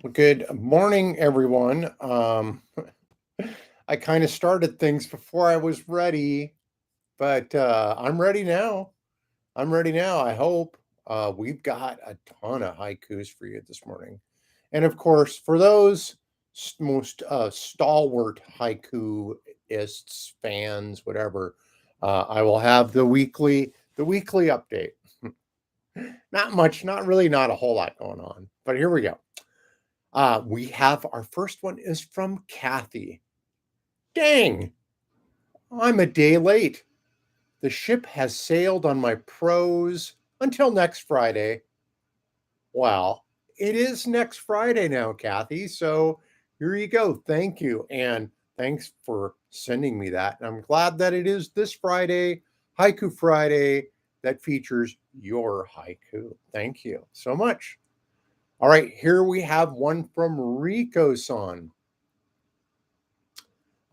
Well, good morning, everyone. I kind of started things before I was ready, but I'm ready now. I'm ready now. I hope we've got a ton of haikus for you this morning, and of course, for those most stalwart haikuists, fans, whatever, I will have the weekly update. Not much, not really, not a whole lot going on, but here we go. We have our first one is from Kathy. Dang, I'm a day late. The ship has sailed on my prose until next Friday. Well, it is next Friday now, Kathy. So here you go. Thank you. And thanks for sending me that. And I'm glad that it is this Friday, Haiku Friday, that features your haiku. Thank you so much. All right, here we have one from Rico san.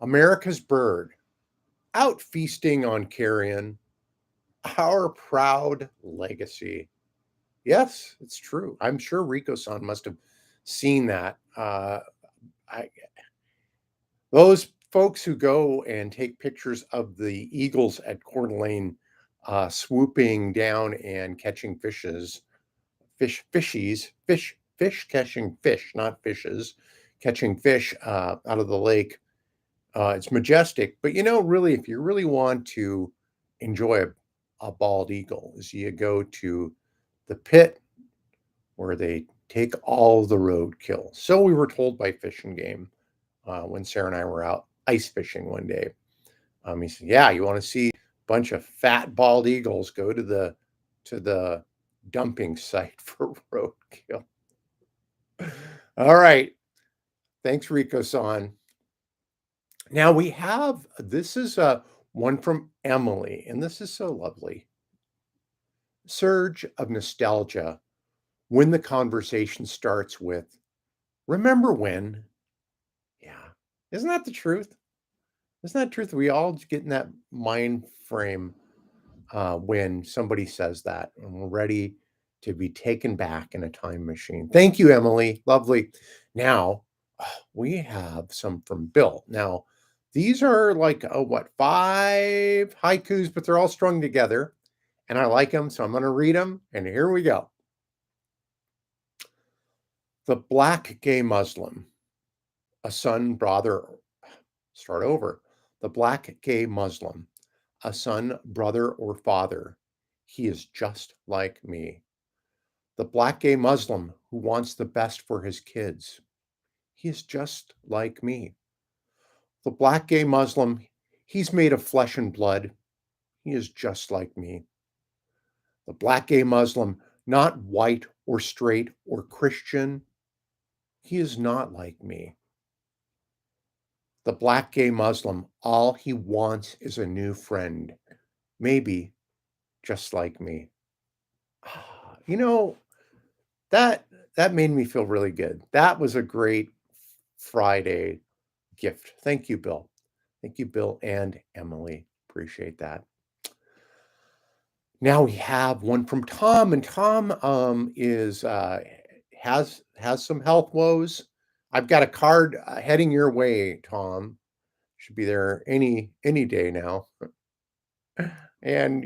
America's bird, out feasting on carrion, our proud legacy. Yes, it's true. I'm sure Rico-san must have seen that. I, those folks who go and take pictures of the eagles at Coeur d'Alene swooping down and catching fish catching fish, not fishes, catching fish out of the lake. It's majestic, but really, if you really want to enjoy a bald eagle, is you go to the pit where they take all the roadkill. So we were told by Fish and Game when Sarah and I were out ice fishing one day. He said, "Yeah, you want to see a bunch of fat bald eagles? Go to the dumping site for roadkill." All right, thanks, Rico-san. Now we have this is one from Emily, and this is so lovely. Surge of nostalgia when the conversation starts with, "Remember when?" Yeah. Isn't that the truth? Isn't that truth? We all get in that mind frame when somebody says that, and we're ready to be taken back in a time machine. Thank you, Emily. Lovely. Now, we have some from Bill. Now, these are like, what, five haikus, but they're all strung together. And I like them, so I'm going to read them. And here we go. The black gay Muslim, a son, brother, start over. The black gay Muslim, a son, brother, or father. He is just like me. The black gay Muslim who wants the best for his kids. He is just like me. The black gay Muslim, he's made of flesh and blood. He is just like me. The black gay Muslim, not white or straight or Christian, he is not like me. The black gay Muslim, all he wants is a new friend, maybe just like me. You know, that that made me feel really good. That was a great Friday gift. Thank you, Bill. Thank you, Bill and Emily. Appreciate that. Now we have one from Tom, and Tom is has some health woes. I've got a card heading your way, Tom. Should be there any day now. And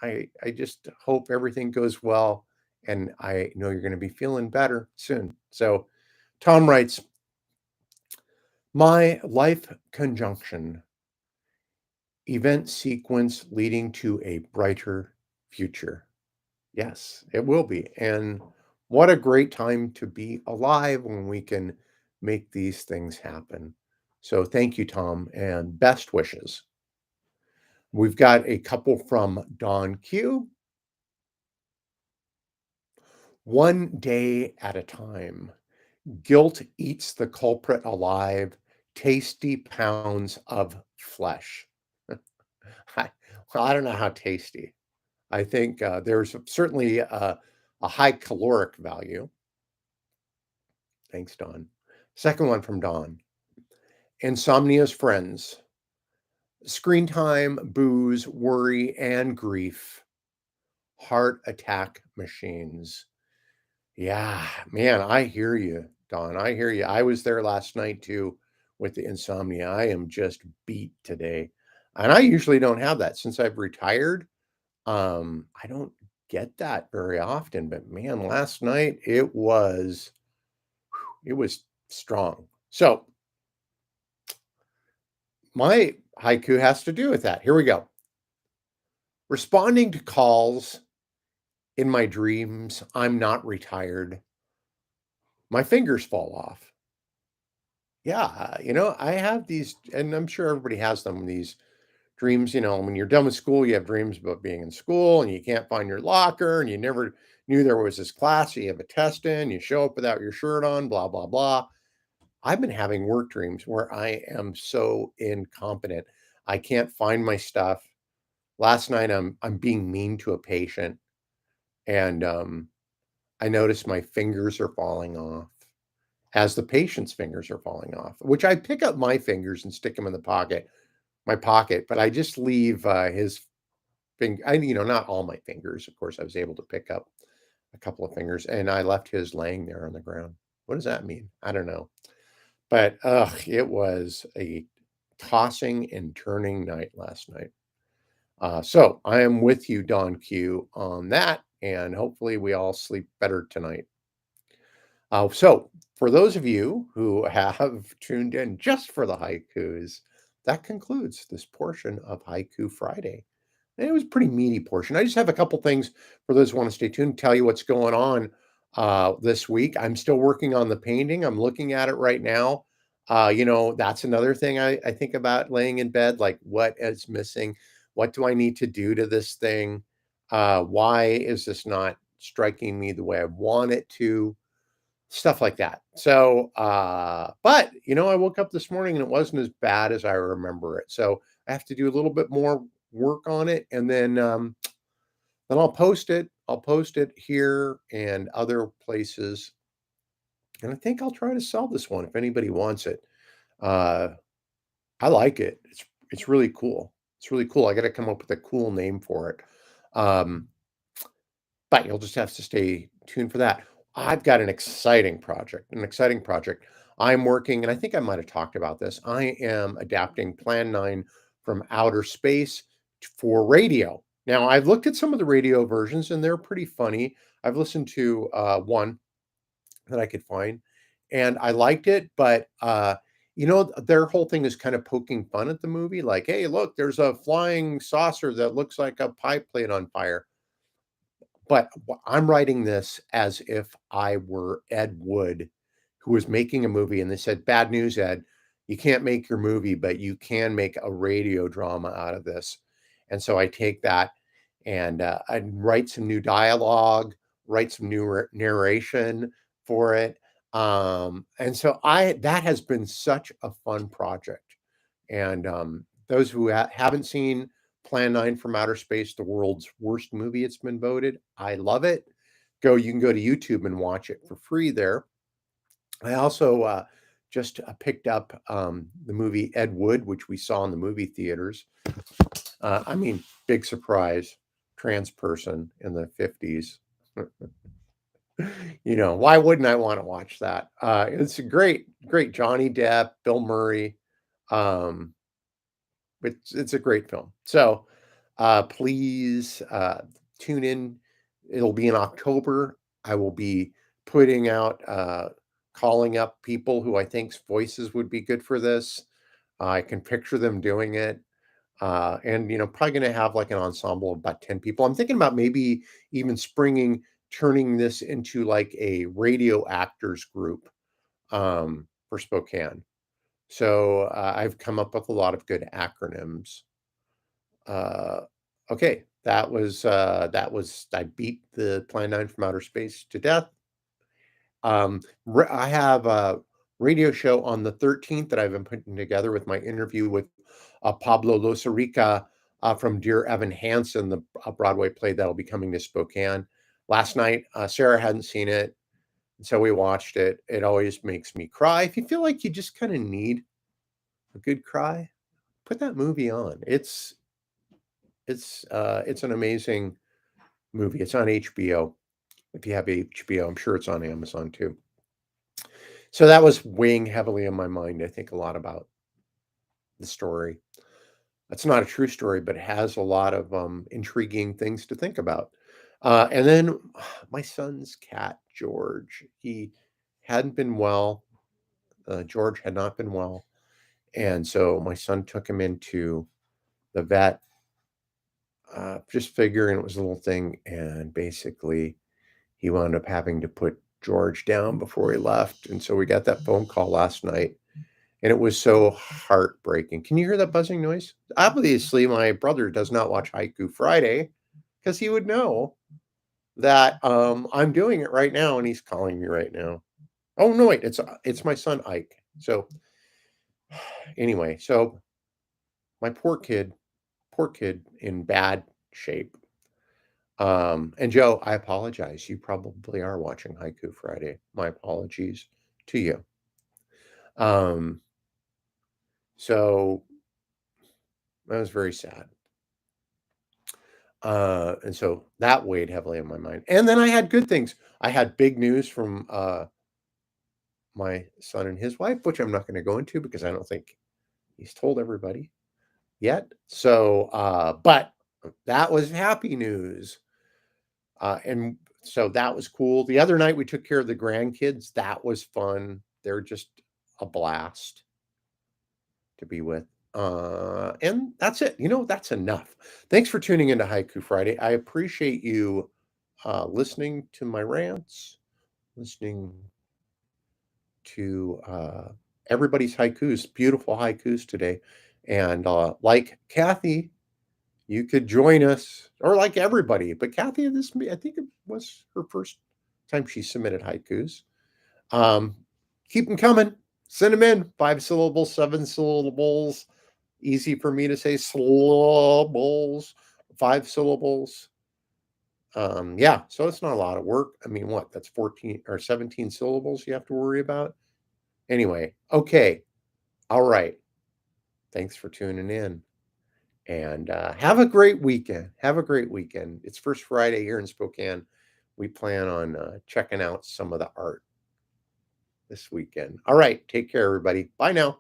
I just hope everything goes well, and I know you're going to be feeling better soon. So, Tom writes, "My life conjunction, event sequence leading to a brighter future." Yes, it will be. And what a great time to be alive when we can make these things happen. So thank you, Tom, and best wishes. We've got a couple from Don Q. One day at a time. Guilt eats the culprit alive, tasty pounds of flesh. I, well, I don't know how tasty. I think there's certainly a high caloric value. Thanks, Don. Second one from Don. Insomnia's friends. Screen time, booze, worry, and grief. Heart attack machines. Yeah, man, I hear you, Don. I hear you. I was there last night too with the insomnia. I am just beat today. And I usually don't have that since I've retired. I don't get that very often, but man, last night it was strong. So, my haiku has to do with that. Here we go. Responding to calls in my dreams, I'm not retired. My fingers fall off. Yeah, I have these, and I'm sure everybody has them, these dreams, when you're done with school, you have dreams about being in school and you can't find your locker and you never knew there was this class, so you have a test in, you show up without your shirt on, blah, blah, blah. I've been having work dreams where I am so incompetent. I can't find my stuff. Last night I'm being mean to a patient and I noticed my fingers are falling off as the patient's fingers are falling off, which I pick up my fingers and stick them in my pocket, but I just leave his finger. Not all my fingers. Of course, I was able to pick up a couple of fingers, and I left his laying there on the ground. What does that mean? I don't know. But it was a tossing and turning night last night. So I am with you, Don Q, on that, and hopefully we all sleep better tonight. So for those of you who have tuned in just for the haikus, that concludes this portion of Haiku Friday. And it was a pretty meaty portion. I just have a couple things for those who want to stay tuned, tell you what's going on this week. I'm still working on the painting. I'm looking at it right now. That's another thing I think about laying in bed, like what is missing? What do I need to do to this thing? Why is this not striking me the way I want it to? Stuff like that. So, but I woke up this morning and it wasn't as bad as I remember it. So I have to do a little bit more work on it, and then I'll post it. I'll post it here and other places, and I think I'll try to sell this one if anybody wants it. Uh, I like it. It's really cool. It's really cool. I got to come up with a cool name for it. Um, but you'll just have to stay tuned for that. I've got an exciting project. I'm working, and I think I might have talked about this. I am adapting Plan 9 from outer space for radio. Now, I've looked at some of the radio versions, and they're pretty funny. I've listened to one that I could find, and I liked it, but their whole thing is kind of poking fun at the movie, like, "Hey, look, there's a flying saucer that looks like a pie plate on fire." But I'm writing this as if I were Ed Wood, who was making a movie, and they said, "Bad news, Ed. You can't make your movie, but you can make a radio drama out of this." And so I take that and I write some new dialogue, write some new narration for it. And so that has been such a fun project. And those who haven't seen Plan 9 from Outer Space, the world's worst movie, it's been voted. I love it. You can go to YouTube and watch it for free there. I also just picked up the movie Ed Wood, which we saw in the movie theaters. Big surprise, trans person in the 50s. Why wouldn't I want to watch that? It's a great, great Johnny Depp, Bill Murray. Um, it's a great film. So please tune in. It'll be in October. I will be putting out, calling up people who I think's voices would be good for this. I can picture them doing it. And probably going to have like an ensemble of about 10 people. I'm thinking about maybe even turning this into like a radio actors group for Spokane. So I've come up with a lot of good acronyms. Okay, I beat the Plan 9 from Outer Space to death. I have a radio show on the 13th that I've been putting together with my interview with Pablo Losarica from Dear Evan Hansen, the Broadway play that'll be coming to Spokane. Last night, Sarah hadn't seen it, and so we watched it. It always makes me cry. If you feel like you just kind of need a good cry, put that movie on. It's an amazing movie. It's on HBO. If you have HBO, I'm sure it's on Amazon too. So that was weighing heavily on my mind. I think a lot about the story. That's not a true story, but it has a lot of intriguing things to think about. And then my son's cat, George, he hadn't been well. George had not been well. And so my son took him into the vet, just figuring it was a little thing. And basically, he wound up having to put George down before he left. And so we got that phone call last night. And it was so heartbreaking. Can you hear that buzzing noise? Obviously, my brother does not watch Haiku Friday because he would know that I'm doing it right now, and he's calling me right now. Oh no, wait, it's my son Ike. So anyway, so my poor kid in bad shape. And Joe, I apologize. You probably are watching Haiku Friday. My apologies to you. Um, so that was very sad. And so that weighed heavily on my mind. And then I had good things. I had big news from my son and his wife, which I'm not going to go into because I don't think he's told everybody yet. So, but that was happy news. And so that was cool. The other night we took care of the grandkids. That was fun. They're just a blast to be with. And that's it. That's enough. Thanks for tuning into Haiku Friday. I appreciate you listening to my rants, listening to everybody's haikus, beautiful haikus today. And like Kathy, you could join us, or like everybody, but Kathy, I think it was her first time she submitted haikus. Um, keep them coming. Send them in. 5 syllables, 7 syllables. Easy for me to say syllables, 5 syllables. Yeah, so it's not a lot of work. I mean, what? That's 14 or 17 syllables you have to worry about. Anyway, okay. All right. Thanks for tuning in. And have a great weekend. Have a great weekend. It's First Friday here in Spokane. We plan on checking out some of the art this weekend. All right. Take care, everybody. Bye now.